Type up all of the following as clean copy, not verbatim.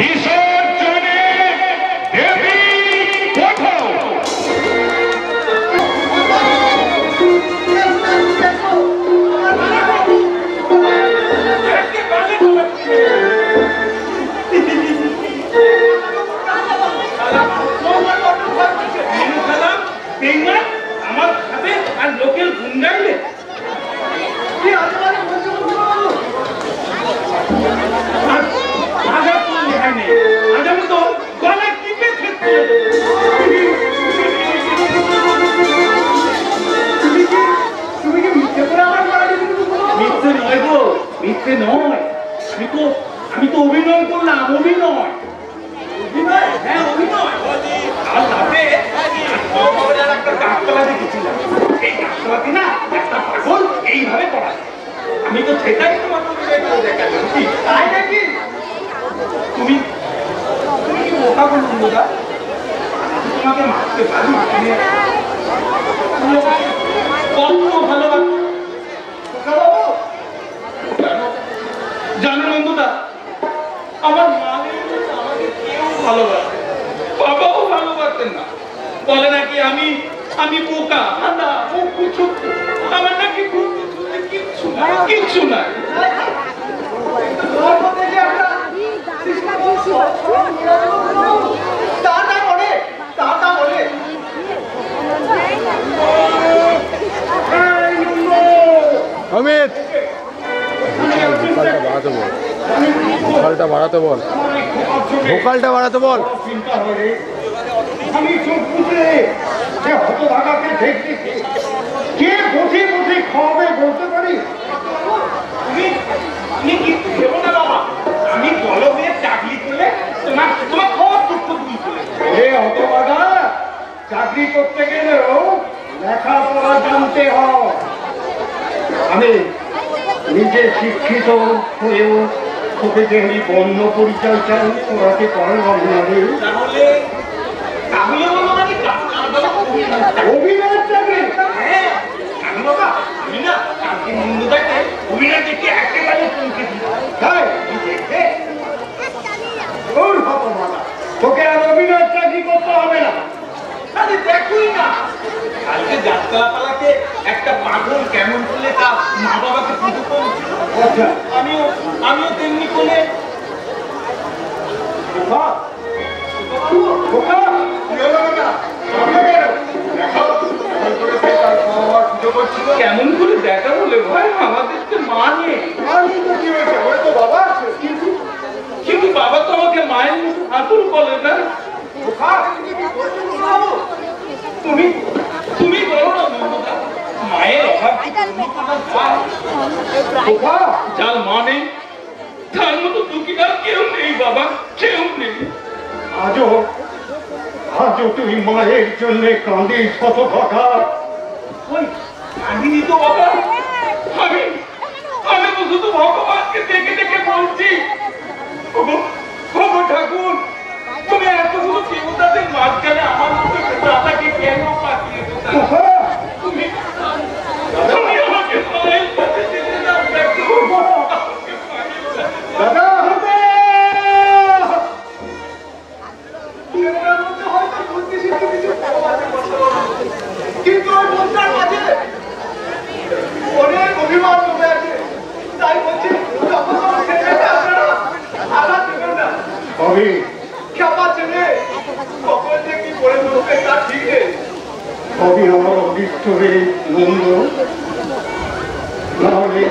বিসর্জনে দেবী কোথাও। আমার সাথে আর লোকের গুন্ডাইলে মিথ্যে নয়, আমি তো অভিনয় করলাম। অভিনয় হ্যাঁ অভিনয়। আর রাতে একটা গাছতলা দেখেছিলাম। এই গাছতলাতে না একটা পাগল এইভাবে পড়া। আমি তো সেটাই তোমার দেখাচ্ছি। তাই নাকি? তুমি কি বোকা বলুন দাদা? তোমাকে মারতে পারি কত ভালোবাসি জানো বন্ধুদা, আমার মা আমাকে কেউ ভালোবাসে, বাবাও ভালোবাসেন না। বলে নাকি আমি বোকা, আমার নাকি কিচ্ছু নাই। অমিত ভোকালটা বাড়াতে বল, ভোকালটা বাড়াতে বল। আমি চোখ বুঝে হতভাগাকে দেখতেছি, কে বসে বসে খাওয়াবে বলতে পারি? তুমি কিন্তু ভেবো না বাবা, আমি বলো হয়ে চাকরি করলে তোমার খাওয়ার দুঃখ তুমি চলে। হতভাগা, চাকরি করতে গেলেও লেখাপড়া জানতে হয়। আমি নিজে শিক্ষিত হয়েও তোকে যে আমি বর্ণ পরিচয় চাই, তোরাকে পারলাম না রে। অভিনয়ের চাকরি? হ্যাঁ বাবা, আমি না কালকে মন্দুদাকে অভিনয় দেখে একেবারে চমকে দিই। তোকে আর অভিনয়ের চাকরি করতে হবে না। আরে দেখুই না কালকে যাত্রা পালাতে একটা পাগল কেমন করলে তা মা বাবাকে পুজো করছে। আমিও তেমনি করে কেমন করে দেখা বলে ভাই, আমাদের তো মা নেই। কিন্তু বাবা তো আমাকে মায়ের মতো আদর বলে না। তুমি বলো না মায়ের অভাব যার মা নেই তার মতো দুঃখীদার কেউ নেই বাবা, কেউ নেই। আজও তুই মায়ের জন্য কাঁদিস কত কথা। কাঁদিনি তো বাবা, আমি তো শুধু ভগবানকে দেখে দেখে বলছি, ঠাকুর তুমি এতগুলো দেবতাদের মাঝখানে আমার মতো দাদাকে কেন পাঠিয়ে তুমি আমাকে মায়ের কাছে যেতে দাও। দাদা কিন্তু ওই মনটার মাঝে অনেক অভিমান জমে আছে। তাই বলছি আঘাত দেবেন না। ক্ষমা চেনে কখন যে কি করে বলবে তা ঠিক নেই। কবি আমার অদৃষ্টরে নন্দ, নাহলে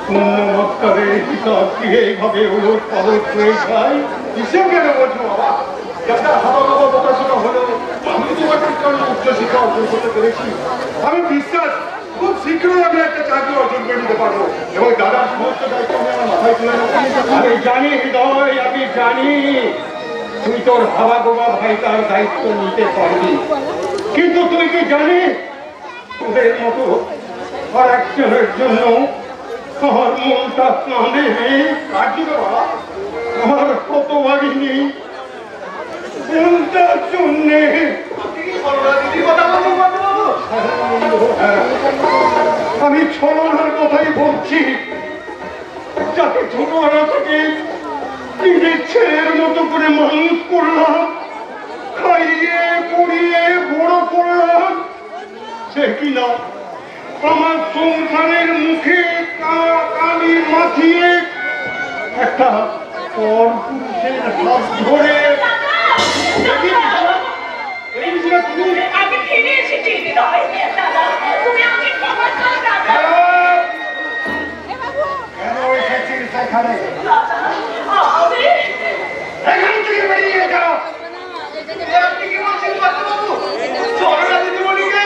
পুণ্যমত্তরের হিসাব দিয়ে এইভাবে উলট পালট হয়ে যায়। হিসেব কেন বলছো বাবা? একটা হাওয়া বাবা বোকাশোকা হলেও আমি তোমার উচ্চ শিক্ষা অর্জন করতে পেরেছি। আমি বিশ্বাস খুব শীঘ্রই আমি একটা চাকরি অর্জন করে নিতে পারবো এবং দাদার সমস্ত দায়িত্ব আমি আমার মাথায় তুলে নেব। আমি জানি হৃদয়, আমি জানি তুই তোর হাওয়া গোবা ভাই তার দায়িত্ব নিতে পারবি। কিন্তু তুই কি জানিস তোদের মতো আর একজনের জন্য আমার মনটা কাঁদে। আমার কত বাড়ি নেই মনটার জন্যে। আমি ছলনার কথাই বলছি, যাকে ছোটবেলা থেকে নিজের ছেলের মতো করে মানুষ করলাম, খাইয়ে পড়িয়ে বড় করলাম, সে কিনা আমার সংসারের মুখে কালি মাখিয়ে একটা পর পুরুষের হাত ধরে আমি ফিরে এসেছি হৃদয়। দাদা, তুমি আমাকে ক্ষমা করো দাদা। কেন এসেছিস সেখানে? আমি এখান থেকে বেরিয়ে যাও। আপনি কি বলছেন বাবু? চরণা দিদিমণিকে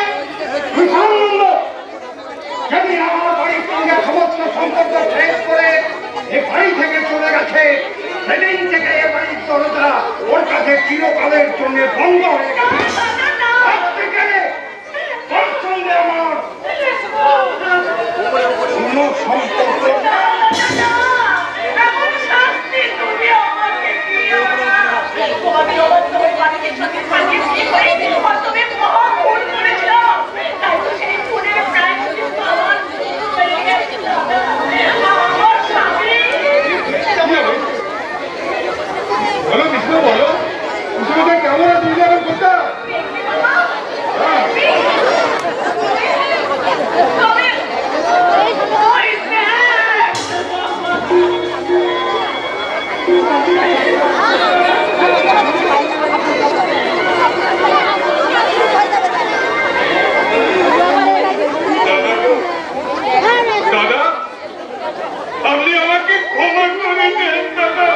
বিধানন্দ যেদিন আমার বাড়ির সঙ্গে সমস্ত সম্পর্ক শেষ করে এ বাড়ি থেকে চলে গেছে, সেদিন থেকে এ বাড়ির দরজা ওর কাছে চিরকালের জন্য বন্ধ হয়ে গেছে। আজ থেকে ওর সঙ্গে আমার কোনো সম্পর্ক এমন শাস্তি তুমি আমাকে দিও না। আমি তোমার বাড়ির সঙ্গে থাকি কি করে তুমি মহা ভুল করেছিলাম। তাই তো সেই ভুলের প্রায়শ্চিত্ত আমার হয়ে গেছে দাদা। আমার স্বামী বলো বিষ্ণু, বলো বিষ্ণুটা কেমন আছে? তুমি যাবেন কোথায়? দাদা, আপনি আমাকে ক্ষমা করে দেন দাদা।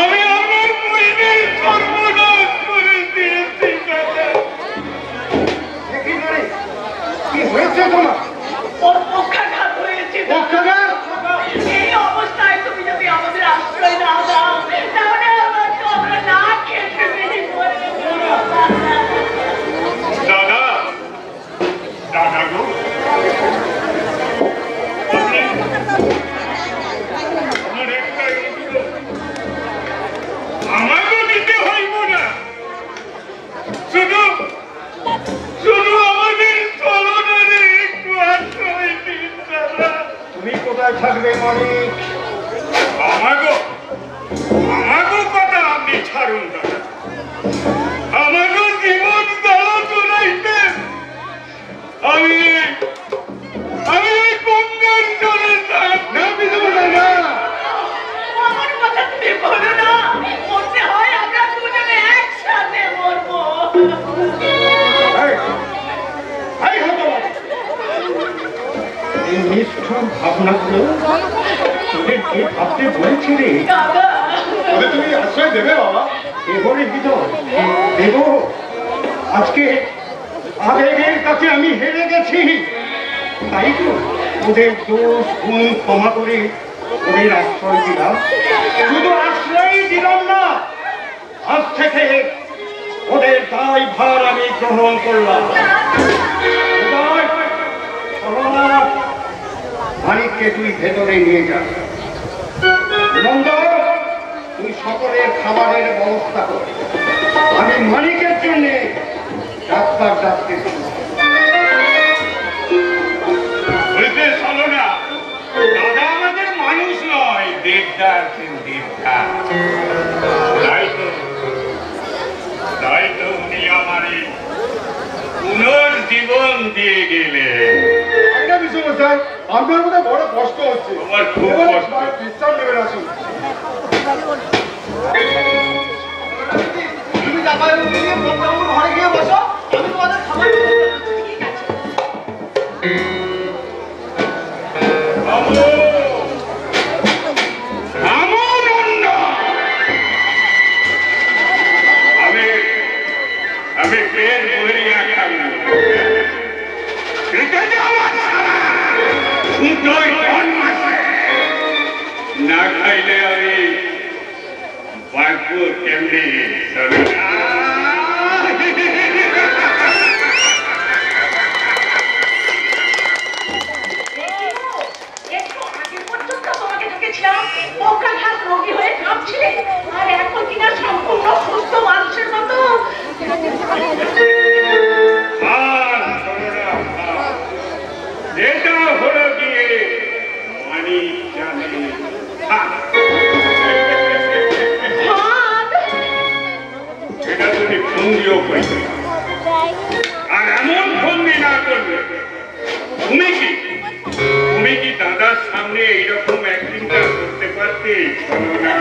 আমি আমার বইনের সর্বনাশ করে দিয়েছি দাদা। কি হয়েছে তোমার? ওর পক্ষাঘাত হয়েছে। এই অবস্থায় তুমি যদি আমাদের আশ্রয় না দাও, তাহলে আমাকে আমরা না খেতে পেরে মরে যাব। দাদা, দাদা গো, আমার একটাই অনুরোধ, আমাকেও দিতে হইব না, শুধু আমাদের চলনারে একটু আশ্রয় দিন দাদা। তুমি কোথায় থাকবে মানিক? আমাকেও কথা আপনি ছাড়ুন দাদা। আমাকেও জীবন দাও চলাইতে আমি এই গঙ্গার জলে আমার কথা তুমি বলো না। মরতে হয় আমরা দুজনে একসাথে মরবো। এই নিষ্ঠুর ভাবনাগুলো তোদের কে ভাবতে বলেছিলে? দাদা, তুমি আশ্রয় দেবে বাবা? এবারে হৃদয় দেব। আজকে আবেগের কাছে আমি হেরে গেছি, তাই তো ওদের দোষ গুণ ক্ষমা করে ওদের আশ্রয় দিলাম। শুধু আশ্রয় দিলাম না, আজ থেকে ওদের দায় ভার আমি গ্রহণ করলাম। হৃদয়, চলো না, মানিককে তুই ভেতরে নিয়ে যা। নন্দ, তুই সকলের খাবারের ব্যবস্থা কর। আমি মানিকের জন্য ডাক্তার ডাকতেছি। দাদা আমাদের মানুষ নয়, দেবদা আছেন দেবদা। তাই তো উনি আমারই পুনর্জীবন দিয়ে গেলেন। আপনার মধ্যে বড় কষ্ট হচ্ছে। আমার খুব কষ্ট। বিশ্রাম নেবেন, আসুন। তুমি ঘরে গিয়ে বসো, আমি তোমাদের খাবার ঠিক আছে। আমি পেট ভরিয়া খাবি না খাইলে আমি বাঁচবো কেমনি? একটু আগে পর্যন্ত তোমাকে দেখেছিলাম পক্ষাঘাত রোগী হয়ে কাঁপছিলে, আর এখন কিনা সম্পূর্ণ সুস্থ মানুষের মতো। এটা হলো গিয়ে মানিক জানে এটা তুমি ফন্দিও করবে আর এমন ফন্দি না করবে তুমি কি দাদার সামনে এইরকম অ্যাক্টিংটা করতে পারতে না?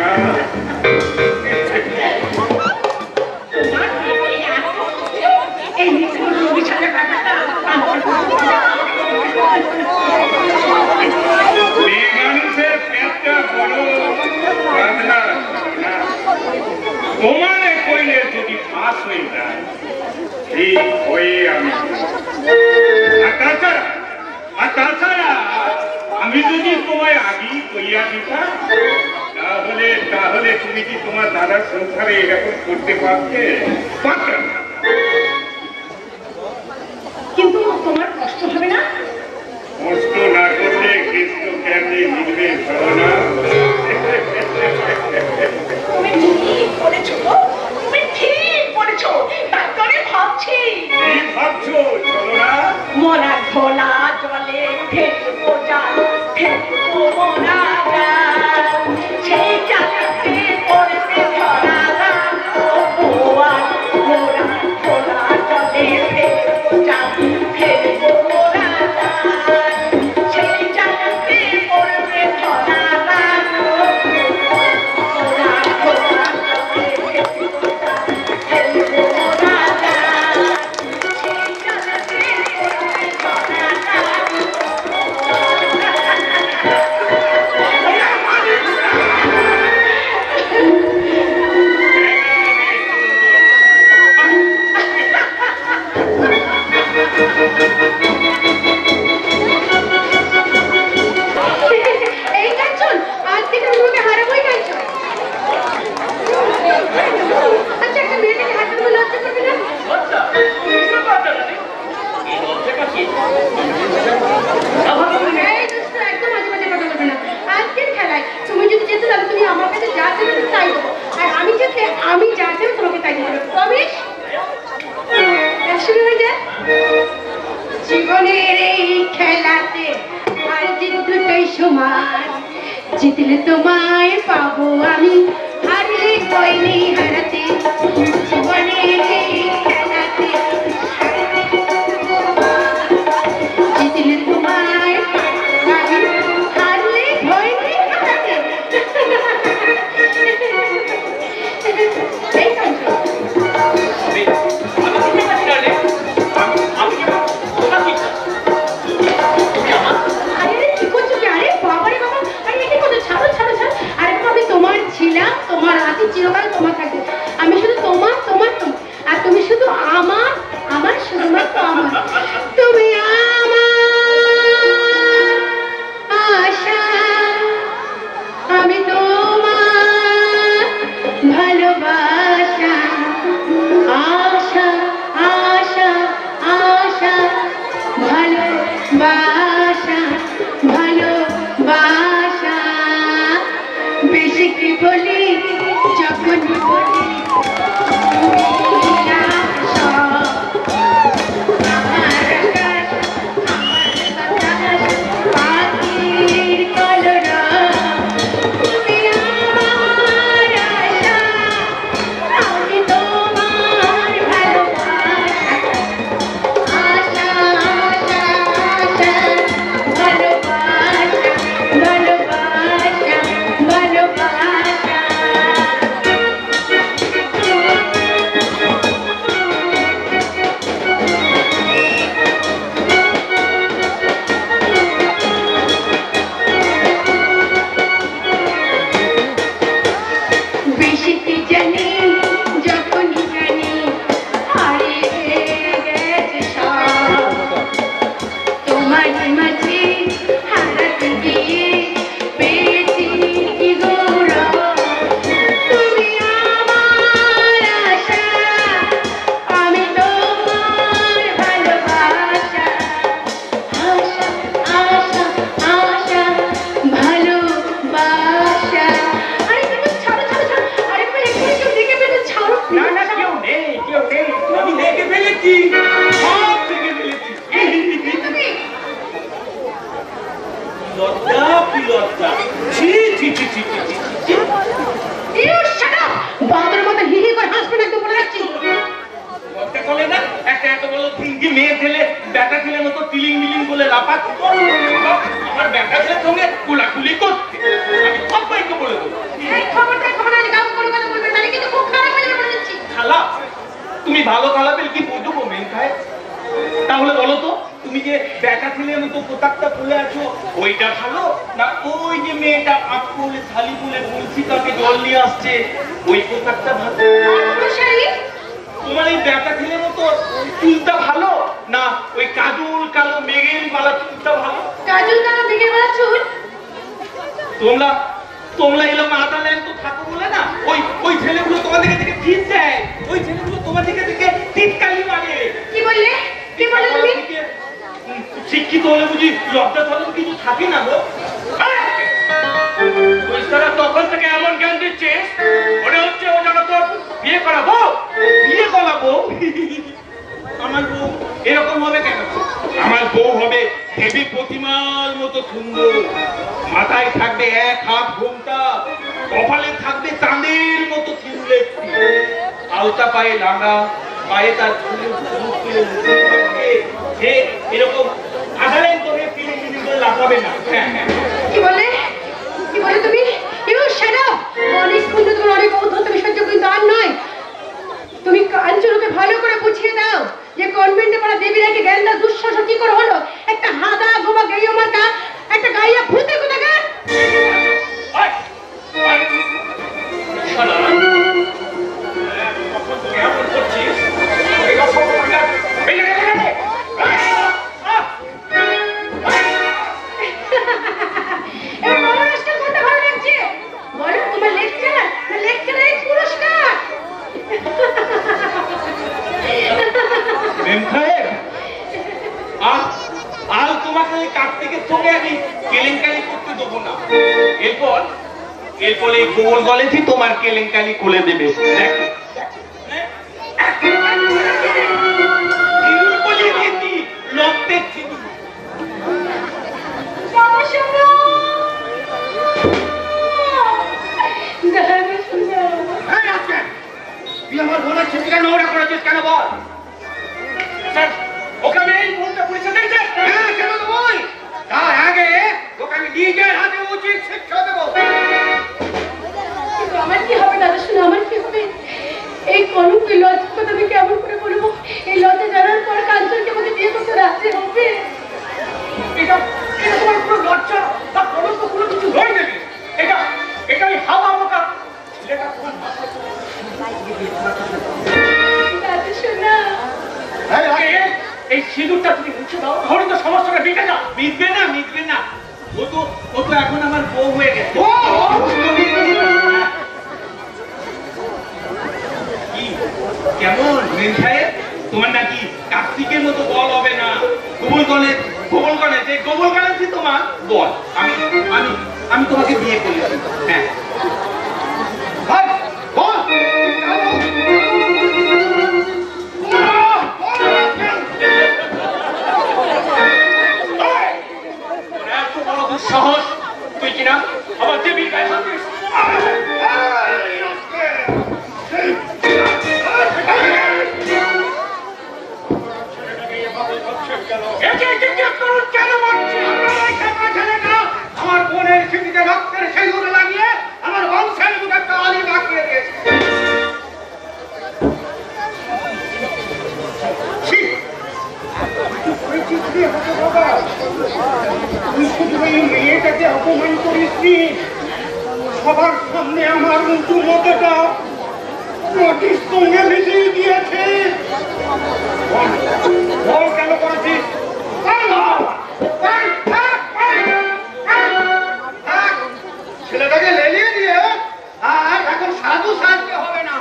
মানুষের পেটটা বড় তোমারে কইলে যদি পাস হয়ে যায় ঠিক হয়ে আমি আর তাছাড়া আমি যদি তোমায় আগেই কইয়া দিতাম তাহলে তুমি কি তোমার দাদার সংসারে এরকম করতে পারতে? কিন্তু তোমার কষ্ট হবে না? কষ্ট না করলে কৃষ্ণ কেমনি মিলবে না? তুমি ঠিক বলেছ, তুমি ঠিক বলেছ। তাই তো আমি ভাবছি। কি ভাবছো চলো না? মনা খোলা জলে ফেলবো জাল, ফেলবো মনা জাল, সেই জালেতে পড়বে ধরা গান। মনা খোলা জলে ফেলবো জাল, ফেলবো মনা জাল, সেই জালেতে পড়বে ধরা গান। মনা খোলা জলে ফেলবো জাল, ফেলবো মনা জাল, সেই জালেতে পড়বে ধরা গান। এই কাঞ্চন, আজ থেকে তোমাকে হারাবোই কাঞ্চন। আচ্ছা, একটা মেয়েটাকে হাতে তুমি লজ্জা করবে না? এই দোস্ত, একদম মাঝে মাঝে কথা বলবে না। আজকের খেলায় তুমি যদি যেতে তাহলে তুমি আমার কাছে যা দেবে তুমি তাই দেবো, আর আমি যেতে আমি যা দেবো তোমাকে তাই দেবো। প্রবেশ শুরু হয়ে যায়। জীবনের এই খেলাতে আর জিত দুটোই সমান, জিতলে তোমায় পাবো আমি, হারলে কই নেই হারাতে। জীবনের এই খেলাতে জিতলে তোমায় পাবো আমি, হারলে ভয় নেই হারাতে। এই কাঞ্চন, আরে কি করছো কি? আরে বাবারে বাবা, আরে এটা কত? ছাড়ো ছাড়ো ছাড়ো। আরে বাবা, আমি তোমার ছিলাম, তোমার আছি, চিরকাল তোমার থাকবে। আমি শুধু তোমার তোমার তোমার, আর তুমি শুধু আমার আমার, শুধুমাত্র আমার। তুমি আমার আশা, আমি তোমার ভালোবাসা। আশা আশা আশা, ভালোবাসা ভালোবাসা। বেশি কি বলি যখন বলি পাখির কলরা, তুমি আমার আশা, আমি তোমার ভালোবাসা। আশা আশা আশা, ভালোবাসা ভালোবাসা ভালোবাসা। কি লজ্জা! ছি ছি ছি ছি ছি ছি। You shut up! বাবার মতো হি হি করে হাসবেন একদম বলে রাখছি। লজ্জা করে না? একটা এত বড় তিনটি মেয়ে ছেলে ব্যাটা ছেলের মতো টিলিং মিলিং বলে লাফাচ্ছে। আমার ব্যাটা ছেলের সঙ্গে কোলাকুলি করছে। আমি সবাইকে বলে দেবো। এই খবরটা আছে কাউ কোনো কথা বলবেন না, কিন্তু খুব খারাপ হয়ে যাবে বলে দিচ্ছি। খালা, তুমি ভালো খালাপের কি বুঝবো মেন খায়? তাহলে বলো তো, তুমি যে ব্যাটা ছেলের মতো পোতাকটা পরে আছো ওইটা ভালো, না ওই যে মেয়েটা আপ করে থালি বলে বলছি তাকে জল নিয়ে আসছে ওই পোতাকটা ভালো? তোমার এই ব্যাটা ছেলের মতো চুলটা ভালো, না ওই কাজল কালো মেঘের বালা চুলটা ভালো? কাজল কালো মেঘের বালা চুল? তোমরা তোমরা এরকম আদালেন তো থাকো বলে না ওই ছেলেগুলো তোমাদেরকে থেকে ঠিক দেয়, ওই ছেলেগুলো তোমাদেরকে থেকে টিটকালি মারে। কি বললে? কি বললে তুমি? শিক্ষিত হলে বুঝি লজ্জা চলন কিছু থাকে না গো? ওই তারা তখন থেকে এমন জ্ঞান দিচ্ছে মনে হচ্ছে ও যেন তোর বিয়ে করাবো। আমার বউ এরকম হবে কেন? আমার বউ হবে দেবী প্রতিমার মতো সুন্দর, মাথায় থাকবে 1 হাত ঘোমটা, কপালে থাকবে চাঁদের মতো চুলের আলতা পায়ে লাঙ্গা, পায়ে তার যে এরকম আধারের করে ফিলিং ফিলিং করে লাফাবে না। কি বলে? কি বলে তুমি? You shut up! অনেকক্ষণ তো তোমার অনেক অবদ্ধ তুমি সহ্য কিন্তু আর নয়। তুমি কাঞ্চনকে ভালো করে বুঝিয়ে দাও যে কনভেন্টে পড়া দেবী রেখে গেন্দা দুঃশাসন কি করে হলো? একটা হাদা গোবা গাইয়া মার্কা, একটা গাইয়া ভূতে কোথাকার। কেমন করছিস? আর তোমাকে কাছ থেকে চলে আমি কেলেঙ্কারি করতে দেবো না। এরপর এই গোবর কলেজই তোমার কেলেঙ্কারি করে দেবে। তুই আমার বোনের ছেলেকে নোংরা করেছিস কেন বল? ওকে আমি এই মুহূর্তে পুলিশে দিয়েছি। হ্যাঁ, কেন দেবই? তার আগে ওকে আমি নিজের হাতে উচিত শিক্ষা দেবো। কিন্তু আমার কি হবে দাদা? শুনে আমার কি হবে? এই কলঙ্ক লজ্জা কথা আমি কেমন করে বলবো? এই লজ্জা জানার পর কাঞ্চনকে আমাকে বিয়ে করতে রাজি হবে? এটা তোমার পুরো লজ্জা বা কলঙ্ক কোনো কিছু নয় নাকি? এটাই হাওয়া মোকা ছেলেটা তোমার মাথায় দাদা শোনা, এই সিঁদুরটা তুমি মুছে দাও, তাহলে তো সমস্যাটা মিটে না। মিটবে না। ও তো এখন আমার বউ হয়ে গেছে। কি কেমন মেন সাহেব? তোমার নাকি কার্তিকের মতো বল হবে না? গোবল গণে যে গোবল গণে তোমার বল। আমি তোমাকে বিয়ে করেছি। হ্যাঁ, সাহস তুই কিনা আমার দেবীর গায়ে হাত দিস? আমার বোনের স্মৃতিতে রক্তের সিঁদুর লাগিয়ে আমার বংশের মুখে কালি মাখিয়ে দিয়েছে। তুই শুধু এই মেয়েটাকে অপমান করিসনি, সবার সামনে আমার উঁচু মতটা নোটিশ সঙ্গে মিশিয়ে দিয়েছে। বল কেন করেছিস? ছেলেটাকে লেলিয়ে দিয়ে আর এখন সাধু সাজতে হবে না।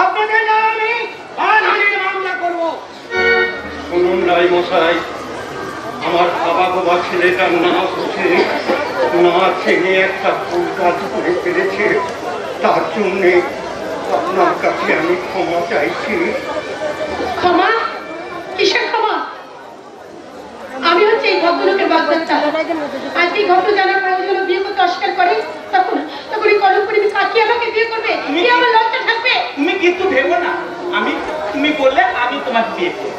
আপনাদের না আমি মানহানির মামলা করবো। শুনুন রায় মশাই, আমার বাবা ছেলেটা না বুঝে না ছেলে একটা ভুল কাজ করে ফেলেছে, তার জন্যে আপনার কাছে আমি ক্ষমা চাইছি। ক্ষমা? কিসের ক্ষমা? আমি হচ্ছে এই ভদ্রলোকের বাগদত্তা। আজকে ঘটনা জানার পরে যদি বিয়ে করতে অস্বীকার করে তখন তখন এই কলঙ্করি কাকি আমাকে বিয়ে করবে, কি আমার লজ্জা থাকবে? তুমি কিন্তু ভেবো না, তুমি বললে আমি তোমাকে বিয়ে করব।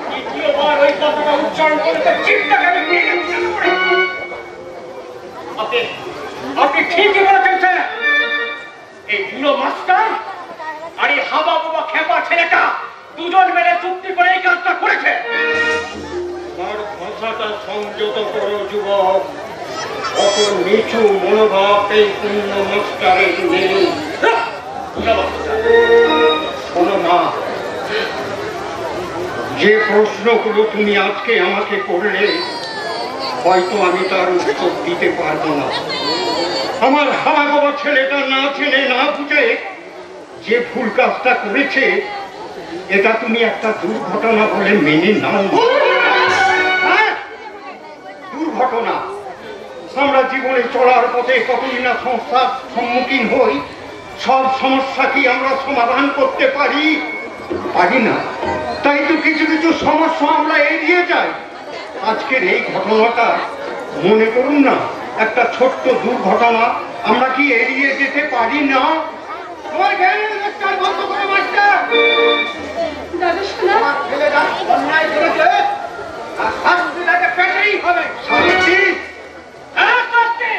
দ্বিতীয়বার ওই কথাটা উচ্চারণ করতে চিন্তাকে আমি নিয়ে গেছি। আপনি ঠিকই বলেছেন স্যার। এই বুড়ো মাস্টার আর এই হাবা বাবা খেপা ছেলেটা দুজন মিলে চুক্তি করে এই কাজটা করেছে। আমার ভাষাটা সংযত করো যুবক, অত নিচু মনোভাব এই পূর্ণ মাস্টারের নেই। শোনো মা, যে প্রশ্নগুলো তুমি আজকে আমাকে করলে হয়তো আমি তার উত্তর দিতে পারবো না। আমার হাবা বাবা ছেলেটা না ছেলে না বুঝে যে ভুল কাজটা করেছে এটা তুমি একটা দুর্ঘটনা বলে মেনে নাও। হ্যাঁ, দুর্ঘটনা। আমরা জীবনে চলার পথে কতই না সমস্যার সম্মুখীন হই, সব সমস্যা কি আমরা সমাধান করতে পারি? পারি না। তাই তো কিছু কিছু সমস্যা আমরা এড়িয়ে যাই। আজকের এই ঘটনাটা মনে করুন না, একটা ছোট্ট দুর্ঘটনা, আমরা কি এড়িয়ে যেতে পারি না? বন্ধ করে মাস্টার দাদা শোনা, অন্যায় করেছে শাস্তি তাকে পেতেই হবে। শাস্তি? হ্যাঁ, শাস্তি।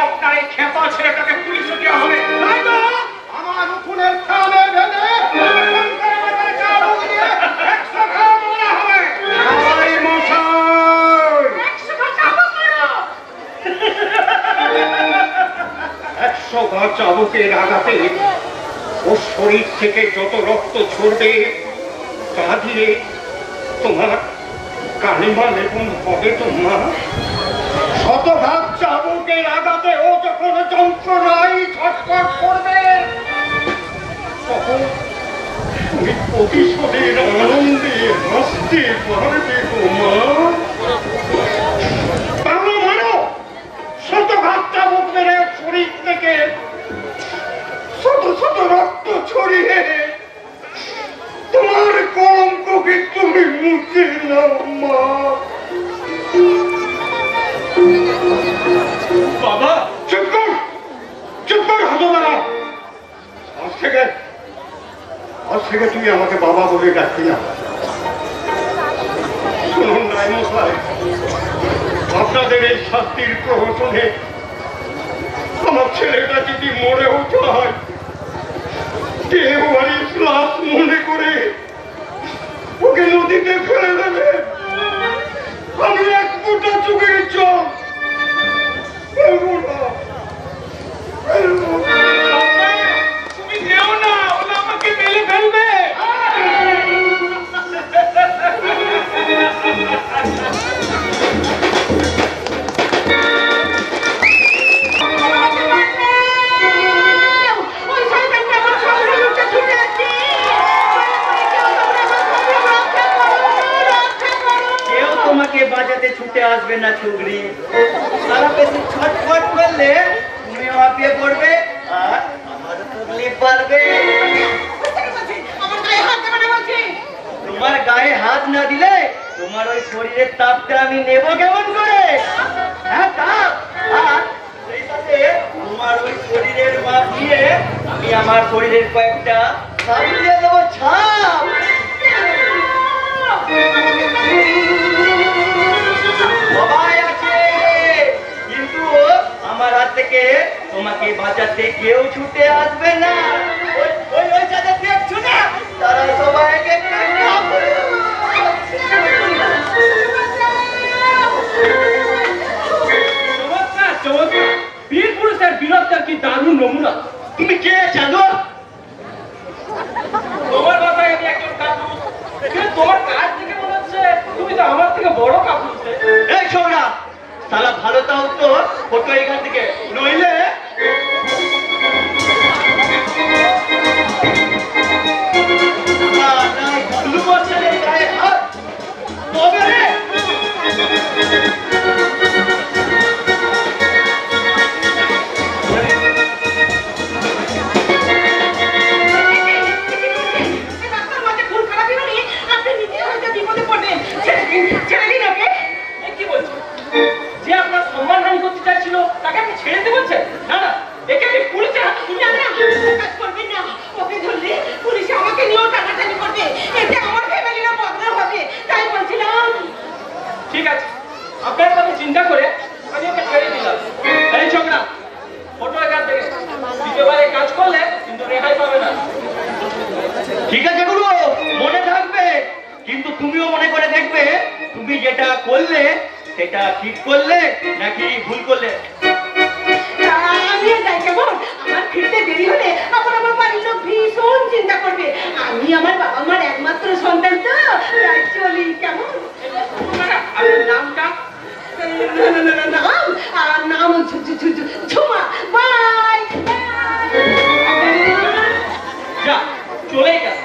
আপনার এই খেপা ছেলেটাকে পুলিশে দেওয়া হবে। আমার উঠুনের সামনে ভেবে 100 ঘা চাবুকের আঘাতে ওর শরীর থেকে যত রক্ত ঝরবে তা দিয়ে তোমার কালিমা লেপন হবে। তোমার 100 ঘাত চাবুকের আঘাতে ও যখন যন্ত্রণায় ছটফট করবে তখন তুমি প্রতিশোধের আনন্দে হাসতে পারবে গো মা। মানো 100 ঘাত চাবুক মেরে শরীর থেকে শত শত রক্ত ছড়িয়ে তোমার কলঙ্ককে তুমি মুছে নাও মা। বাবা চুপ কর, চুপ কর, হতবারা। আজ থেকে তুই আমাকে বাবা বলে ডাকবি না। শুনুন রায়মশাই, আপনাদের এই শাস্তির প্রহসনে আমার ছেলেটা যদি মরেও যায়, কেউ বাড়ির লাশ মনে করে ওকে নদীতে ফেলে দেবে। আমি এক ফোঁটা চোখের জল ফেলবো না। তুমি যেও না, ওরা আমাকে মেলে ফেলবে। তোমাকে বাজাতে ছুটে আসবে না ছুগড়ি। সারা বেশি ছটফট করলে তুমিও হাঁপিয়ে পড়বে আর আমারও তকলিফ বাড়বে। তোমার গায়ে হাত না দিলে তোমার ওই শরীরের তাপটা আমি নেব কেমন করে? হ্যাঁ, তাপ। আর সেই সাথে তোমার ওই শরীরের মাপ দিয়ে আমি আমার শরীরের কয়েকটা ছাপ দিয়ে দেবো। ছাপ সবাই আছে, কিন্তু আমার হাত থেকে তোমাকে বাঁচাতে কেউ ছুটে আসবে না। ওই যাদের দেখছো না, তারা সবাই বীর পুরুষের বীরত্বের কি দারুণ নমুনা। তুমি কে জানো? তোমার বাসায় আমি একজন কাপুরুষ, কিন্তু তোমার কাজ থেকে মনে হচ্ছে তুমি তো আমার থেকে বড় কাপুরুষ। এই ছোড়া, সালা ভালো তাও তো ফটো এখান থেকে, নইলে ছেড়ে দিতে বলছেন? না না, একে আমি পুলিশের হাতে তুলে না, কাজ করবেন না। ওকে ধরলে পুলিশ আমাকে নিয়েও টানাটানি করবে। এতে আমার ফ্যামিলিরও বদনাম হবে। তাই বলছিলাম। ঠিক আছে, আপনার কথা চিন্তা করে আমি ওকে ছেড়ে দিলাম। এই ছোকরা, ফটো এখান থেকে দ্বিতীয়বারে কাজ করলে কিন্তু রেহাই পাবে না। ঠিক আছে গুরু, মনে থাকবে, কিন্তু তুমিও মনে করে দেখবে তুমি যেটা করলে সেটা ঠিক করলে নাকি ভুল করলে। আমি যাই কেমন? আমার ফিরতে দেরি হলে আবার আমার বাড়ির লোক ভীষণ চিন্তা করবে। আমি আমার বাবা মার একমাত্র সন্তান তো, তাই চলি কেমন? আপনার নামটা? নাম ঝুমা। বাই। যা, চলে গেল।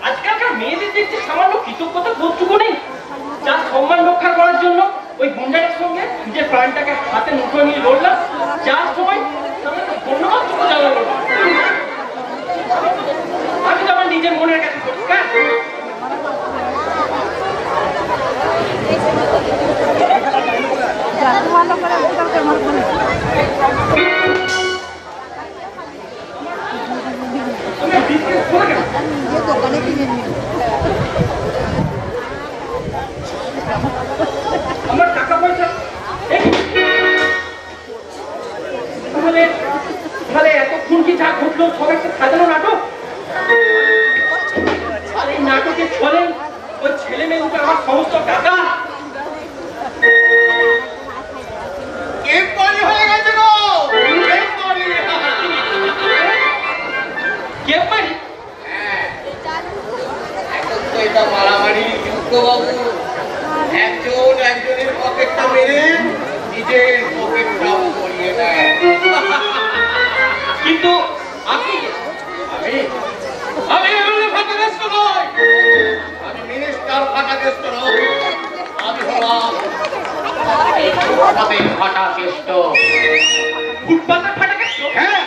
আজকালকার মেয়েদের দেখতে সামান্য কৃতজ্ঞতা বোধটুকু নেই। যার সম্মান রক্ষা করার জন্য ওই গুন্ডাটার সঙ্গে নিজের প্রাণটাকে হাতে মুঠো নিয়ে লড়লাম, যার সময় ধন্যবাদ জানালো না। আমি তো আমার নিজের মনের কাছে পরিষ্কার। আমার টাকা পয়সা তাহলে এতক্ষণ কি যা ঘটলো সব একটা সাজানো নাটক? আর এই নাটকের ছলে ওই ছেলে মেয়েগুলো আমার সমস্ত টাকা হয়ে গেছে গো, কে পারি? এখন তো এটা মারামারি যুদ্ধ বাবু, একজন একজনের পকেটটা মেরে নিজের পকেটটা করিয়ে দেয়। কিন্তু আপনি কে? আমি ফাটাকেষ্ট নই, আমি মিনিস্টার ফাটাকেষ্ট নই, আমি হলাম ফুটপাতের ফাটাকেষ্ট। ফুটপাতের ফাটাকেষ্ট? হ্যাঁ,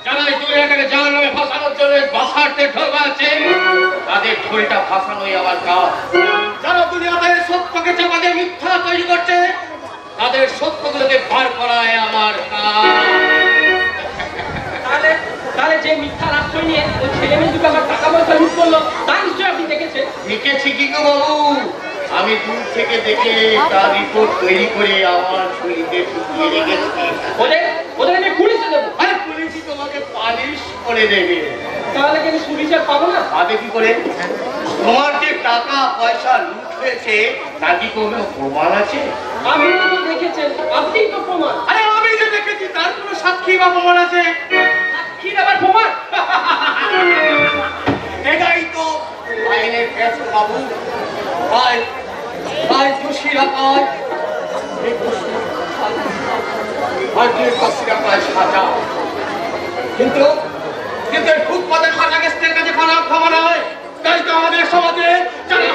যারা এই দুনিয়াটাকে জাহান নামে ফাঁসানোর জন্য বাসাতে ঢোকা আছে তাদের ঝুলটা ফাঁসানোই আমার কাজ। যারা দুনিয়াতে সত্যকে চাপা দিয়ে মিথ্যা তৈরি করছে তাদের সত্যগুলোকে বার করায় আমার কাজ। তাহলে যে মিথ্যার আশ্রয় নিয়ে ওই ছেলে মেয়ে দুটো আমার টাকা পয়সা লুট করলো তা নিশ্চয়ই আপনি দেখেছেন। দেখেছি কি গো বাবু, আমি দূর থেকে দেখে তার রিপোর্ট তৈরি করে আমার ঝুলিতে ঢুকিয়ে রেখেছি। ওদের আমি পুলিশে দেবো। আরে পুলিশই তোমাকে পালিশ করে দেবে। তাহলে কি আমি সুবিচার পাবো না? পাবে কি করে? তোমার যে টাকা পয়সা লুট হয়েছে তার কি কোনো প্রমাণ আছে? আপনি তো দেখেছেন, আপনিই তো প্রমাণ। আরে আমি যে দেখেছি তার কোনো সাক্ষী বা প্রমাণ আছে? কি ব্যাপার প্রমাণ? এটাই তো আইনের কেস বাবু। ভাই দোষীরা পায় সাজা, কিন্তু ফুটপাতের ফাটাকেস্টের কাছে ক্ষমা নয়। তাই তো আমাদের সমাজে যারা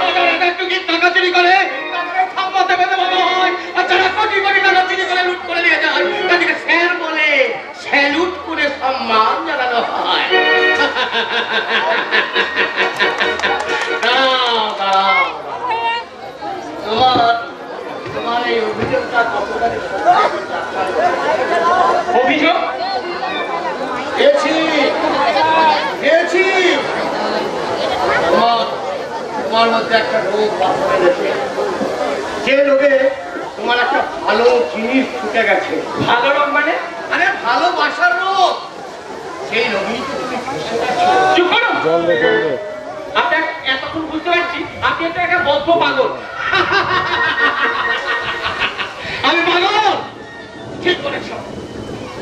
টাকা চুরি করে তাদের থাপ্পাতে বেঁধে বলা হয়, আর যারা কোটি কোটি টাকা চুরি করে লুট করে নিয়ে যায় তাদেরকে স্যার বলে স্যালুট করে সম্মান জানানো হয়। তোমার এই অভিযোগটা কতখানি অভিযোগ পেয়েছি। তোমার মধ্যে একটা রোগ বাসা বেঁধেছে, যে রোগে তোমার একটা ভালো জিনিস ছুটে গেছে। ভালো রোগ মানে? আরে ভালোবাসার রোগ, সেই রোগী তুমি ফেসে গেছো। চুপ করো। জল দে, জল দে। আপনি এতক্ষণ বুঝতে পারছি আপনি একটা একটা বদ্ধ পাগল। আমি পাগল? ঠিক করেছ,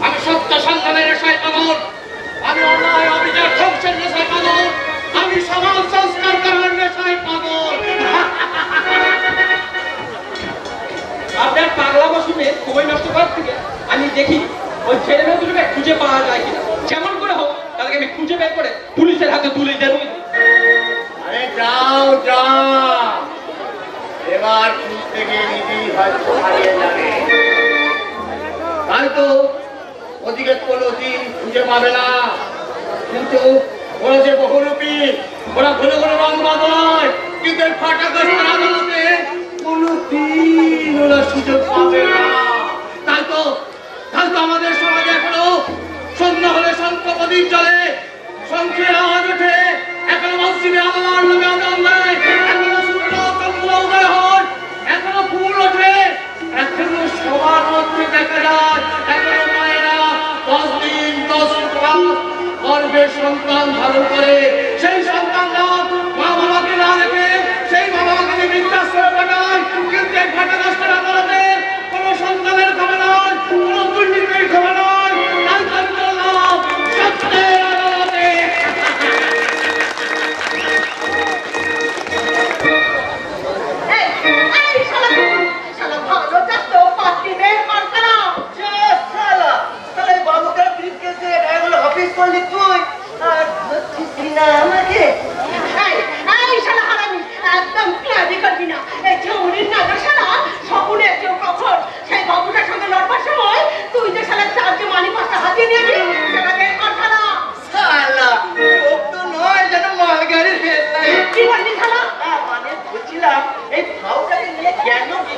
আমি সত্য সন্ধানের নেশায় পাগল, আমি অন্যায় অবিচার ধ্বংসের নেশায় পাগল, আমি সমাজ সংস্কার করার নেশায় পাগল। আপনার পাগলামো শুনে সময় নষ্ট করার থেকে আমি দেখি ওই ছেলে মেয়ে দুটোকে খুঁজে পাওয়া যায় কিনা। যেমন করে হোক তাদেরকে আমি খুঁজে বের করে পুলিশের হাতে তুলে দেবো। আরে যাও যাও, এবার খুঁজতে গিয়ে নিজেই হয়তো হারিয়ে যাবে। হয়তো ওদিকে কোনোদিন খুঁজে পাবে না, কিন্তু ওরা যে বহুরূপী, ওরা ঘন ঘন রং বদলায়, কিন্তু ফাটাকেস্টের আদালতে কোনোদিন ওরা সুযোগ পাবে না। তাই তো আমাদের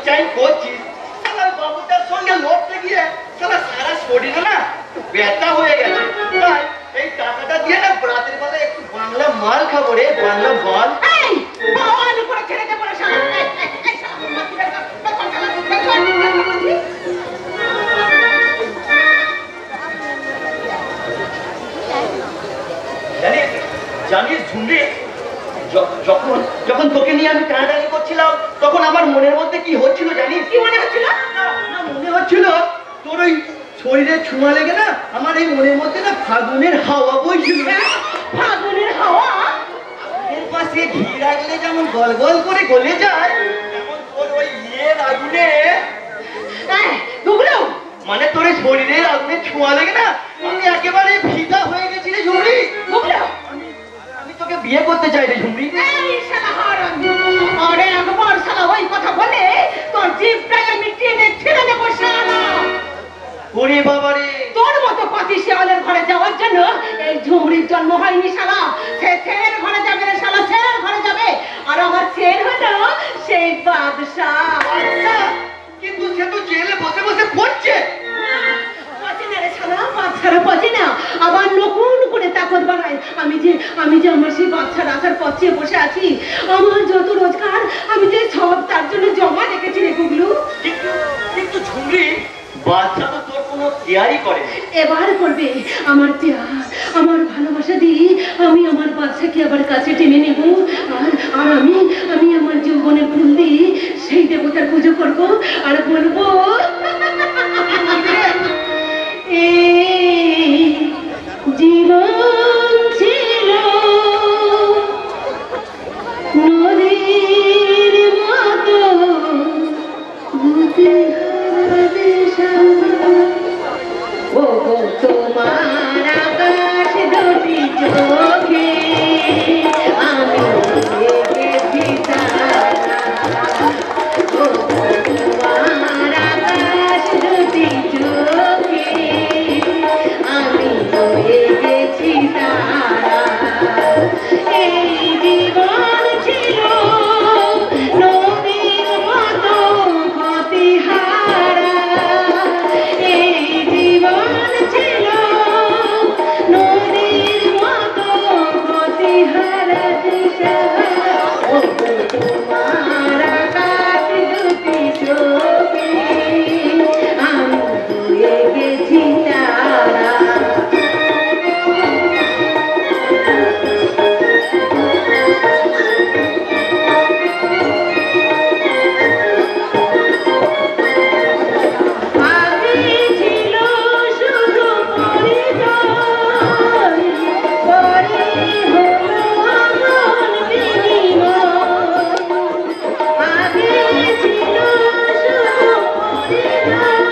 চাই করছিস, শালা বাবুটার সঙ্গে লড়তে গিয়ে শালা সারা শরীরে না ব্যথা হয়ে গেছে। তাই এই টাকাটা দিয়ে না রাতের বেলা একটু বাংলা মাল খাবো রে, বাংলা বল। এই বাওয়াল করে ছেড়ে দে বলে শালা। এই শালা মাটি বের কর, বের কর শালা, বের কর। জানিস ঝুমরি, যখন যখন তোকে নিয়ে আমি টানাটানি করছিলাম তখন আমার মনের মধ্যে কি হচ্ছিল জানিস? কি মনে হচ্ছিল? না মনে হচ্ছিল তোর ওই শরীরে ছোঁয়া লেগে না আমার এই মনের মধ্যে না ফাগুনের হাওয়া বইছিল। ফাগুনের হাওয়া? এর পাশে ঘি রাখলে যেমন গল গল করে গলে যায়, তেমন তোর ওই ইয়ের আগুনে, গুগলো মানে তোর এই শরীরের আগুনে ছোঁয়া লেগে না আমি একেবারে ফিদা হয়ে গেছি রে ঝুমরি। গুগলো আমি তোকে বিয়ে করতে চাই রে ঝুমরি। এই শালা হারামি, আরে একবার শালা ওই কথা বলে তোর জিভটাকে মিটিয়ে দে, ছেড়ে দে শালা। ওরে বাবারে, তোর মতো পাতি শিয়ালের ঘরে যাওয়ার জন্য এই ঝুমরির জন্ম হয়নি শালা। সে ছেলের ঘরে যাবে রে শালা, ছেলের ঘরে যাবে। আর আমার ছেলে হলো সেই বাদশাহ। আচ্ছা, কিন্তু সে তো জেলে বসে বসে পড়ছে। পচে না রে শালা, বাচ্চারা পচে না, আবার নতুন করে তাকত বাড়ায়। আমি যে আমার সেই বাচ্চার আসার পথে বসে আছি, আমার যত রোজগার আমি যে সব তার জন্য জমা রেখেছি রে গুগলু। কিন্তু ঝুমরি, বাচ্চা তো তোর কোনো কেয়ারই করে না। এবার করবে আমার পেয়ার, আমার ভালোবাসা দিয়ে আমি আমার বাচ্চাকে আবার কাছে টেনে নেব। আর আমি আমার যৌবনের ফুল দিয়ে সেই দেবতার পুজো করব আর বলবো, এই জীবন ছিল নদীর মতো ও তোমার আকাশ দুটি চোখে আমি দেখেছি তারা। ও তোমার আকাশ দুটি চোখে আমি দেখেছি তারা। এই জীবন ছিল নদীর মতো গতিহারা, এই জীবন ছিল নদীর মতো গতিহারা দিশাহারা। ও তোমার আকাশ দুটি চোখে আমি দেখেছি তারা। আগে ছিল শুধু পরিচয়, পরে হলো আমল বিনিময়। আগে ছিল শুধু পরিচয়,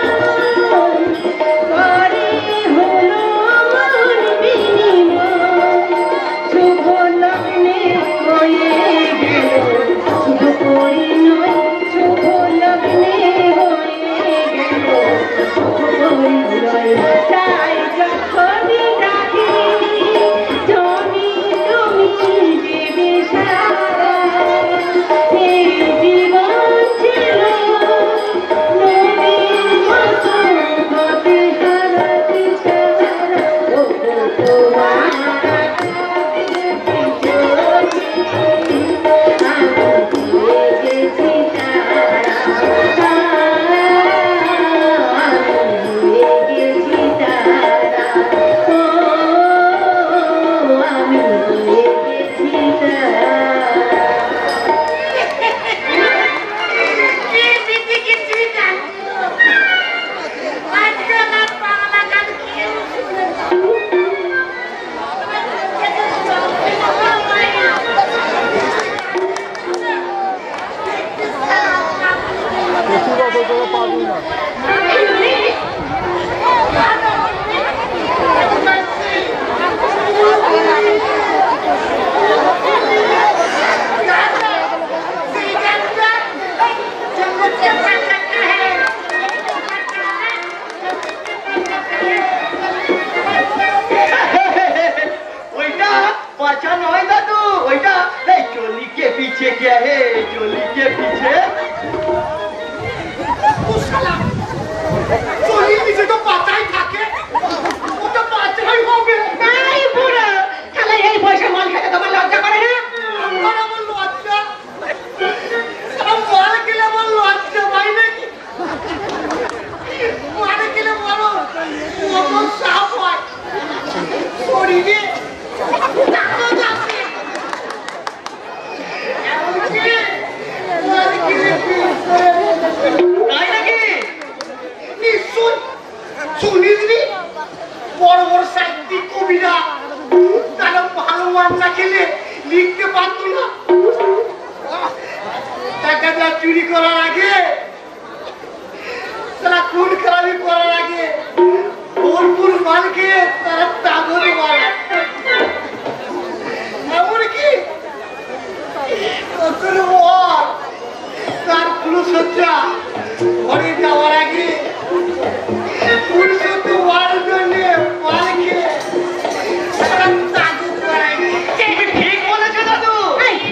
পরে হলো আমল বিনিময়। শুভ লগ্নে হয়ে গেল শুধু পরিণয়, শুভ লগ্নে হয়ে গেল শুধু পরিণয়। তাই যখনই ডাকি জনি তুমি দেবে সারা। এই জীবন ছিল নদীর মতো গতিহারা দিশাহারা। ও তোমার আকাশ দুটি চোখে আমি দেখেছি তারা। আমি দেখেছি তারা। ও আমি দেখেছি তারা। ওইটা বাচ্চা নয় দাদু, ওইটা এই চলি কে পিছে কে হে, চলি কে পিছে। মাল খেয়ে তার তাগর মারে এমনকি কতর বর তার ফুলসজ্জা ঘরে যাওয়ার আগে ফুলসজ্জা মারার জন্য মাল খেয়ে তার তাগর মারে। ঠিক বলেছো দাদু।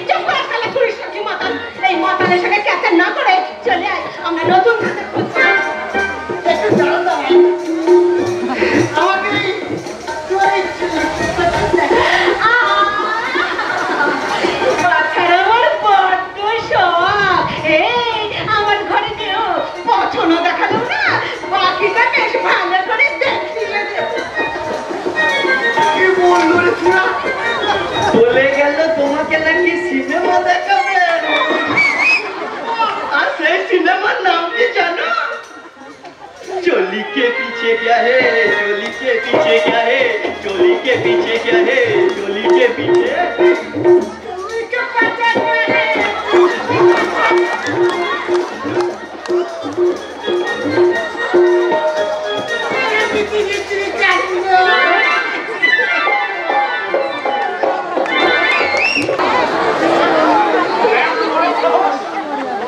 চুপ করে শালা পুলিশ সঙ্গে মাতাল, এই মাতালের সঙ্গে ক্যাচার না করে চলে আয়, আমরা নতুন খাতা খুঁজছি। একটু দাঁড়ান দাঁড়ান আমাকে বাচ্চারা আমার বড্ড শখ। এই আমার ঘরে কেউ পছন্দ দেখালো না, বাকিটা বেশ ভালো করে দেখিয়ে দেবো। কি বললো রে তুরা? বলে গেল তোমাকে নাকি সিনেমা দেখাবে, আর সেই সিনেমার নাম কি জানো? चोली के पीछे क्या है, चोली के पीछे क्या है, चोली के पीछे क्या है, चोली के पीछे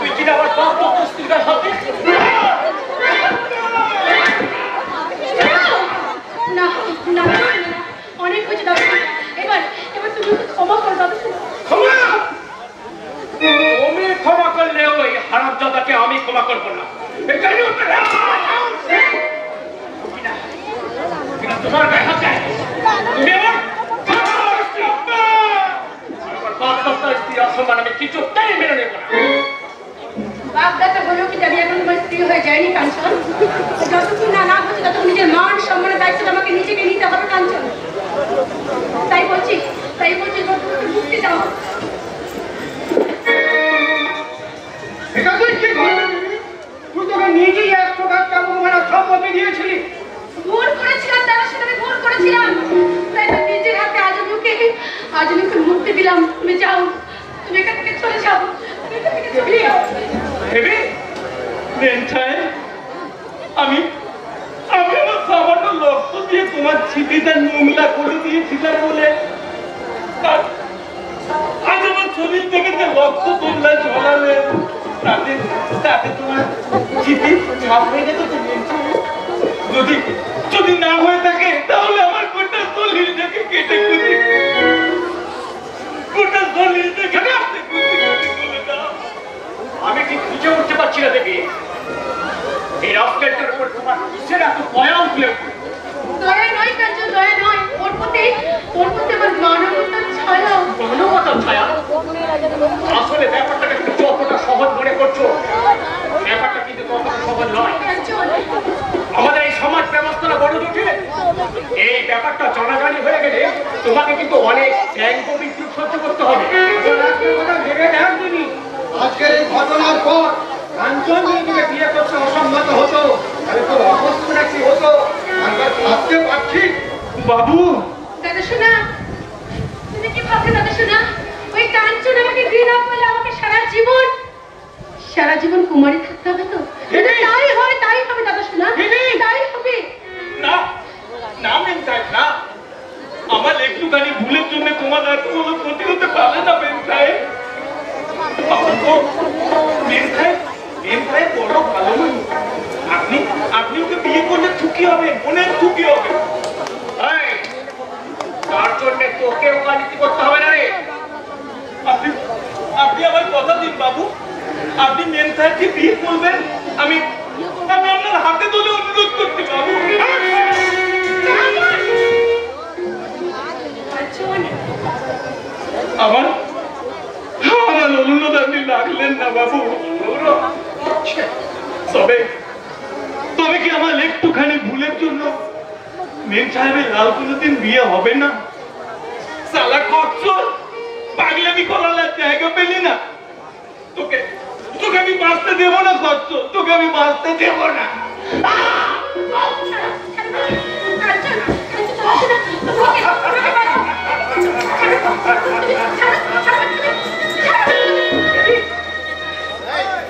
তুই কি আবার কত পুস্তিকার হবে? না না অনেক হয়েছে দাদা, এবার এবার তুমি ক্ষমা করো দাদা। ক্ষমা? তুমি ক্ষমা করলে ওই হারামজাদাকে আমি ক্ষমা করবো না। এখানে তোমার গায়ে হাত দেয়, তুমি আমার স্ত্রী অসম্মান আমি কিছুতেই মেনে নেব না। বাগদাটা বলেও কি জানি এখন তোমার স্ত্রী হয়ে যায়নি কাঞ্চন? যতক্ষণ না না হচ্ছে ততক্ষণ নিজের মান সম্মানের দায়িত্বটা আমাকে নিজেকে নিতে হবে কাঞ্চন। তাই বলছি যতক্ষণ মুক্তি দাও। এটা তুই কি করবি? তুই তোকে নিজেই 100 টাকা মারা সম্মতি দিয়েছিলি। ভুল করেছিলাম দাদার সাথে, আমি ভুল করেছিলাম, তাই তো নিজের হাতে আজনুকে মুক্তি দিলাম। তুমি যাও, তুমি এখান থেকে চলে যাও, তুমি এখান থেকে চলে যাও। ভেবে আমি আমার সামান্য লক্ষ দিয়ে তোমার ছিপিটা নোংলা করে দিয়েছিলাম বলে আজ আমার শরীর থেকে যে রক্ত তোমরা ঝরালে তাতে তোমার ছিপি ছাপ হয়ে গেছে। যদি না হয়ে থাকে তাহলে আমার গোটা শরীরটাকে কেটে কুচি আমি ঠিক বুঝে উঠতে পারছি না দেখি এই রাস্তাটার উপর তোমার কিসের এত দয়া উঠলে? দয়া নয় কাঞ্চন, দয়া নয়, ওর প্রতি আমার মানবতার ছায়া। মানবতার ছায়া? আসলে ব্যাপারটাকে যতটা সহজ মনে করছো ব্যাপারটা কিন্তু ততটা সহজ নয়। আমাদের এই সমাজ ব্যবস্থাটা বড় জটিল। এই ব্যাপারটা জানাজানি হয়ে গেলে তোমাকে কিন্তু অনেক ব্যাংক বিদ্যুৎ সহ্য করতে হবে। ভেবে দেখনি আজকের এই ঘটনার পর কাঞ্চন যদি বিয়ে করতে অসম্মত হতো তাহলে তোর অবস্থাটা কি হতো আমরা ভাবতে পারছি। বাবু দাদা শোনা, তুমি কি ভাবছো দাদা শোনা? ওই কাঞ্চন আমাকে ঘৃণা করলে আমাকে সারা জীবন কুমারী থাকতে হবে তো? তাই হবে দাদা শোনা, তাই হবে। না না মেনসাহেব না, আমার একটুখানি ভুলের জন্য তোমার এত বড় ক্ষতি হতে পারে না মেনসাহেব। মেনসাহেব বড় ভালো মানুষ। আপনি ওকে বিয়ে করলে সুখী হবে, অনেক সুখী হবে। তার জন্য তোকে ওকালতি করতে হবে না রে। আপনি আমার কথা দিন বাবু, আপনি মেনসাহেবকে বিয়ে করবেন। আমি আপনার হাতে ধরে অনুরোধ করতে বাবু। আমার অনুরোধ আপনি রাখলেন না বাবু। তবে কি আমার একটুখানি ভুলের জন্য মেম সাহেবের লাল কোনোদিন বিয়ে হবে না? সালা কচ্ছর পাগলামি করার জায়গা পেলি না। তোকে আমি বাঁচতে দেবো না কচ্ছর, তোকে আমি বাঁচতে দেবো না।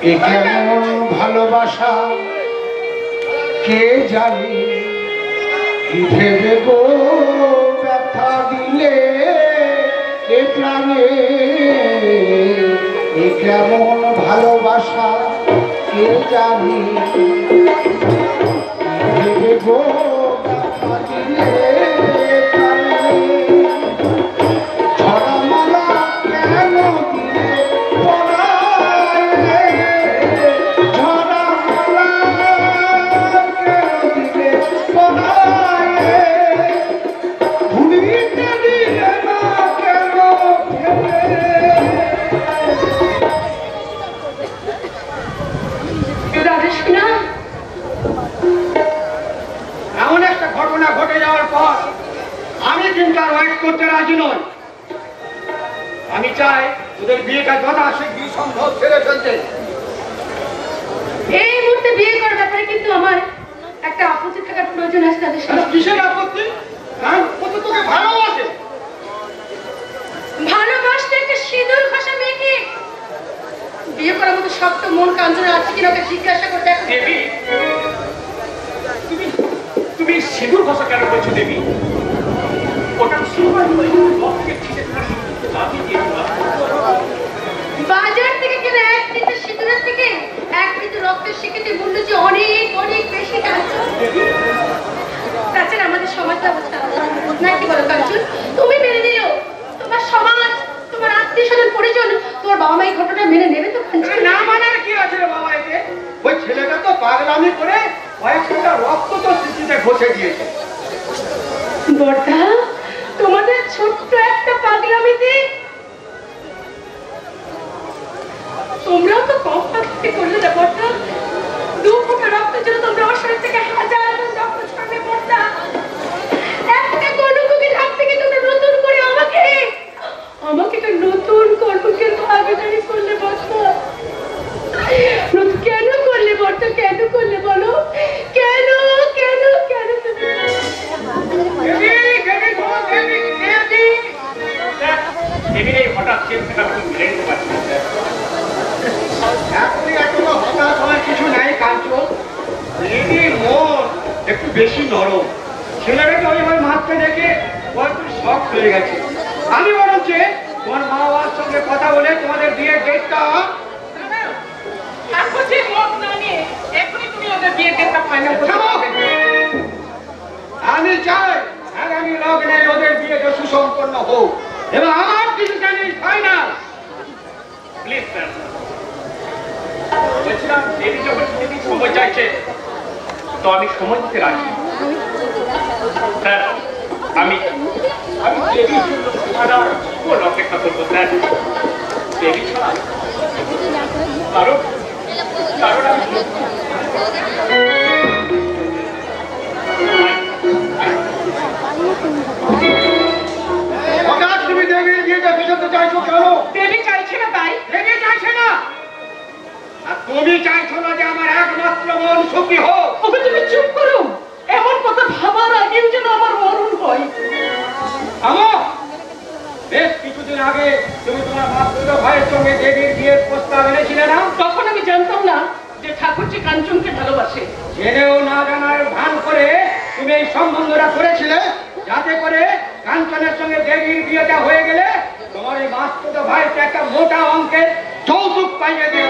এ কেমন ভালোবাসা কে জানে, ভেবে গো ব্যথা দিলে এ প্রাণে এ কেমন ভালোবাসা কে জানি ভেবে গো ব্যথা দিলে এ প্রাণে ঝড়মালা কেন দিলে পরায় রে ঝড়মালা কেন দিলে পরায় রে ভুলিতে দিলে না কেন রাজেশনা এমন একটা ঘটনা ঘটে যাওয়ার পর আমি কিন্তু আর ওয়েট করতে রাজি নই। আমি চাই ওদের বিয়েটা যথাশীঘ্র সম্ভব ছেড়ে ফেলতে। এই মুহূর্তে বিয়ে করার ব্যাপারে কিন্তু আমার একটা আপত্তি থাকার প্রয়োজন আছে রাজেশনা। কিসের আপত্তি? কারণ ও তো তোকে ভালোবাসে। ভালোবাসতে একটা সিঁদুর ঘষা মেয়েকে বিয়ে করার মতো শক্ত মন কাঞ্চনা আছে কিনা ওকে জিজ্ঞাসা করে দেখো। দেবী, তুমি সিঁদুর ঘষা কেন বলছো দেবী? ওটা বাজার থেকে কেনা এক লিটার সিঁদুরের থেকে এক লিটার রক্তের শিখিতে মূল্য যে অনেক অনেক বেশি কাঞ্চন। তাছাড়া আমাদের সমাজ ব্যবস্থা নাকি বলো কাঞ্চন? তুমি মেনে নিও, তোমার সমাজ, তোমার আত্মীয় স্বজন পরিজন, তোমার বাবা মা এই ঘটনা মেনে নেবে তো কাঞ্চন? না মানার কি আছে রে বাবা? এতে ওই ছেলেটা তো পাগলামি করে কয়েকটা রক্ত তো স্মৃতিতে ঘষে দিয়েছে। বর্দা, তোমাদের ছোট্ট একটা পাগলামিতে তোমরাও তো কম পাগলামি করলে না বর্দা। 2 ফোঁটা রক্তের জন্য তোমরা আমার শরীর থেকে হাজার রক্ত ছড়াবে বর্দা। একটা কলঙ্ককে ঢাক থেকে তোমরা নতুন করে আমাকে একটা নতুন কলঙ্কের ভাগিদারি করলে বর্দা। কেন করলে বর্দা? কেন করলে বলো? কেন কেন কেন তুমি হঠাৎ চিন্তা মিলে নিতে পারছি এখনই এখনো হঠাৎ হওয়ার কিছু নাই কাঞ্চন। এমনি মন একটু বেশি নরম। ছেলেটাকে ওইভাবে মারতে দেখে হয়তো শখ হয়ে গেছে। আমি বরঞ্চ তোমার মা বাবার সঙ্গে কথা বলে তোমাদের বিয়ের ডেটটা আমি চাই আগামী লগ্নে ওদের বিয়েটা সুসম্পন্ন হোক এবং আমার কিছু জানি ফাইনাল। প্লিজ স্যার, বলছিলাম দেবী যখন দেবী সময় চাইছে তো আমি সময় দিতে রাজি। স্যার, আমি দেবীর জন্য সারা জীবন অপেক্ষা করবো স্যার। দেবী ছাড়া কারণ আমি হঠাৎ তুমি দেবীর বিয়েটা পেছাতে চাইছো কেন? দেবী চাইছে না তাই? দেবী চাইছে না, আর তুমি চাইছো না যে আমার একমাত্র মন সুখী হোক। ওকে তুমি চুপ করো। এমন কথা ভাবার আগেও যেন আমার মরণ হয়। আমার বেশ কিছুদিন আগে তুমি তোমার মাতৃ ভাইয়ের সঙ্গে দেবীর বিয়ের প্রস্তাব এনেছিলে না? তখন আমি জানতাম না যে ঠাকুরজি কাঞ্চনকে ভালোবাসে। জেনেও না জানার ভান করে তুমি এই সম্বন্ধটা করেছিলে যাতে করে কাঞ্চনের সঙ্গে দেবীর বিয়েটা হয়ে গেলে তোমার এই মাতৃ ভাইকে একটা মোটা অঙ্কের যৌতুক পাইয়ে দিয়ে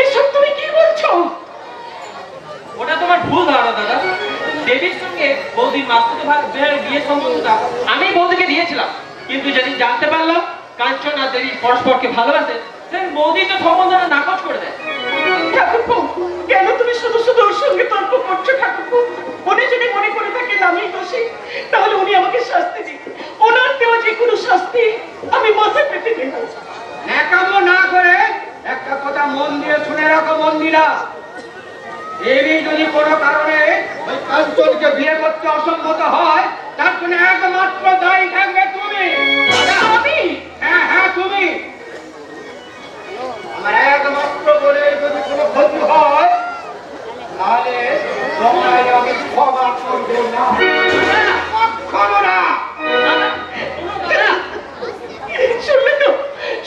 এসব তুমি কি বলছো? ওটা তোমার ভুল ধারণা দাদা। দেবীর সঙ্গে বৌদির মাস্তুতো ভাইয়ের বিয়ে সম্বন্ধটা আমি বৌদিকে দিয়েছিলাম, কিন্তু যেদিন জানতে পারলাম কাঞ্চন আর দেবী পরস্পরকে ভালোবাসে সেদিন বৌদি তো সম্বন্ধটা নাকচ করে দেয়। ঠাকুরপো, কেন তুমি শুধু শুধু ওর সঙ্গে তর্ক করছো? ঠাকুরপো, উনি যদি মনে করে থাকেন আমি দোষী, তাহলে উনি আমাকে শাস্তি দিন। ওনার দেওয়া যে কোনো শাস্তি আমি মাথায় পেতে দেব। ন্যাকামো না করে একটা কথা মন দিয়ে শুনে রাখো মন্দিরা, দেবী যদি কোনো কারণে ওই কাঞ্চনকে বিয়ে করতে অসম্মত হয় তার জন্য একমাত্র দায়ী থাকবে তুমি। আমি? হ্যাঁ হ্যাঁ তুমি। আমার একমাত্র বলে যদি কোনো ক্ষতি হয় তাহলে তোমায় আমি ক্ষমা করবো না, কখনো না।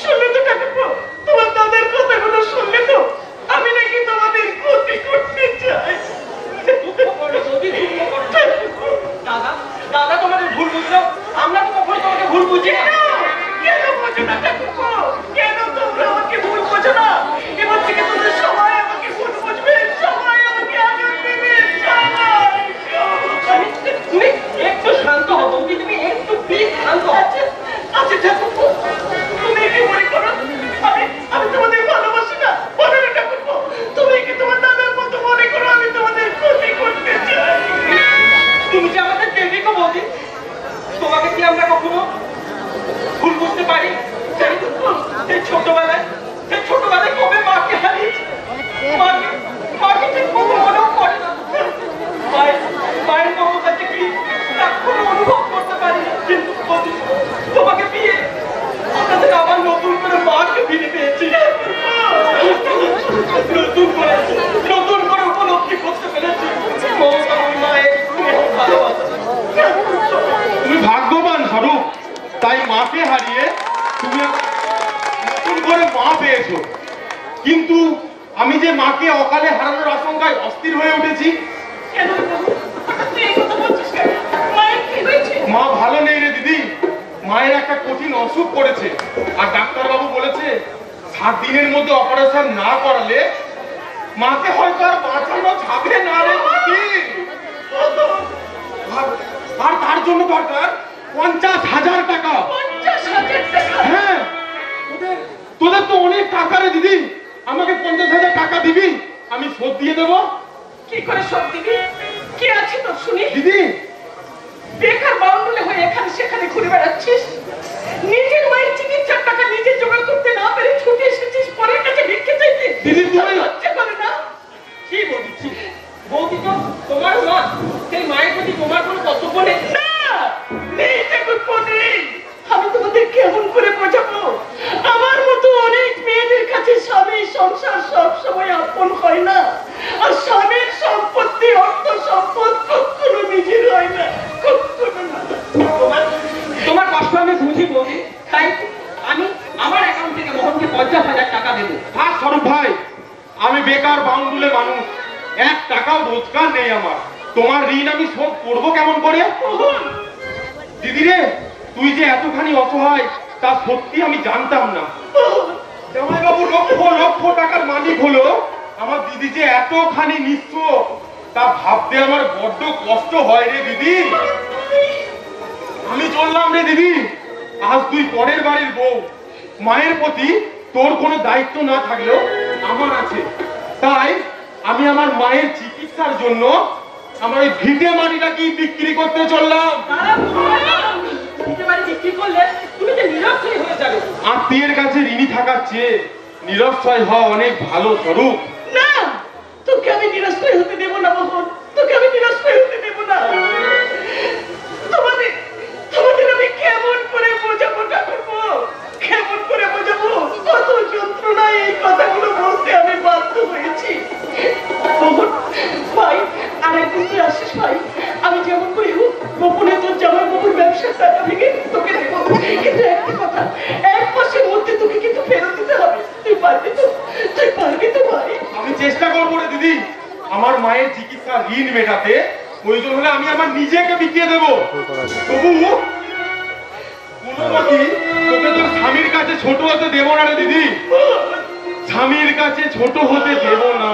শুনলে তো ঠাকুরপো, তোমার দাদার কথাগুলো শুনলে তো? আমি নাকি তোমাদের ক্ষতি করতে চাই। দুঃখ করো, যদি দুঃখ করো যে মাকে অকালে হারানোর আশঙ্কায় অস্থির হয়ে উঠেছি। কেন বাবু, হঠাৎ তুই এই কথা বলছিস কেন? মায়ের কি হয়েছে? মা ভালো নেই রে দিদি, মায়ের একটা কঠিন অসুখ করেছে, আর ডাক্তারবাবু বলেছে 7 দিনের মধ্যে অপারেশন না করালে মাকে হয়তো আর বাঁচানো যাবে না রে দিদি। আর তার জন্য দরকার 50,000 টাকা। 50,000 টাকা? হ্যাঁ, তোদের তো অনেক টাকা রে দিদি, আমাকে 50,000 টাকা দিবি, আমি শোধ দিয়ে দেবো। কি করে সব দিবি? কি আছে তোর শুনি? দিদি বেকার বাউন্ডুলে হয়ে এখানে সেখানে ঘুরে বেড়াচ্ছিস, নিজের মায়ের চিকিৎসার টাকা নিজে জোগাড় করতে না পেরে ছুটে এসেছিস পরের কাছে ভিক্ষে চাইতে। দিদি, তুমি লজ্জা করে না? কি বলছি বৌদি, তো তোমার মা, সেই মায়ের প্রতি তোমার কোনো কর্তব্য নেই? না, নেই ঠাকুরপো, নেই। আমি তোমাদের কেমন করে বোঝাবো? আমার মতো অনেক মেয়েদের কাছে স্বামী সংসার সব সময় আপন হয় না, আর স্বামীর সম্পত্তি অর্থ সম্পদ কখনো নিজের হয় না, কখনো না। তোমার কষ্ট আমি বুঝি বৌদি, তাই আমি আমার অ্যাকাউন্ট থেকে মোহনকে 50,000 টাকা দেবো। থাক স্বরূপ ভাই, আমি বেকার বাউন্ডুলে মানুষ, 1 টাকাও রোজগার নেই আমার, তোমার ঋণ আমি শোধ করবো কেমন করে? দিদি রে, তুই যে এতখানি অসহায় তা সত্যি আমি জানতাম না। জামাইবাবু লক্ষ লক্ষ টাকার মালিক হলো, আমার দিদি যে এতখানি নিঃস্ব তা ভাবতে আমার বড্ড কষ্ট হয় রে দিদি। আমি চললাম রে দিদি, আজ তুই পরের বাড়ির বউ, মায়ের প্রতি তোর কোনো দায়িত্ব না থাকলেও আমার আছে, তাই আমি আমার মায়ের চিকিৎসার জন্য আমার এই ভিটে মাটিটা কি বিক্রি করতে চললাম। বিক্রি করলে তুমি যে নিরক্ষী হয়ে যাবে। আত্মীয়ের কাছে ঋণী থাকার চেয়ে নিরক্ষয় হওয়া অনেক ভালো স্বরূপ। না, তোকে আমি নিরস্ত্রয় হতে দেবো না মোহন, তোকে আমি নিরস্ত্রয় হতে দেবো না। তোমাদের আমি কেমন করে বোঝাবো ঠাকুরপো, কেমন করে বোঝাবো? কত যন্ত্রণায় এই কথাগুলো বলতে আমি বাধ্য হয়েছি। মোহন ভাই, আরেকদিন তুই আসিস ভাই, আমি যেমন করে হোক গোপনে তোর জামাইবাবুর ব্যবসার টাকা ভেঙে তোকে দেবো, কিন্তু একটা কথা, 1 মাসের মধ্যে তোকে কিন্তু ফেরত দিতে হবে। তুই পারবি তো? তুই পারবি তো ভাই? আমি চেষ্টা করবো রে দিদি, আমার মায়ের চিকিৎসা ঋণ মেটাতে প্রয়োজন হলে আমি আমার নিজেকে বিকিয়ে দেবো। তবু কোনোমতেই তোকে তোর স্বামীর কাছে ছোট হতে দেবো না রে দিদি, স্বামীর কাছে ছোট হতে দেবো না।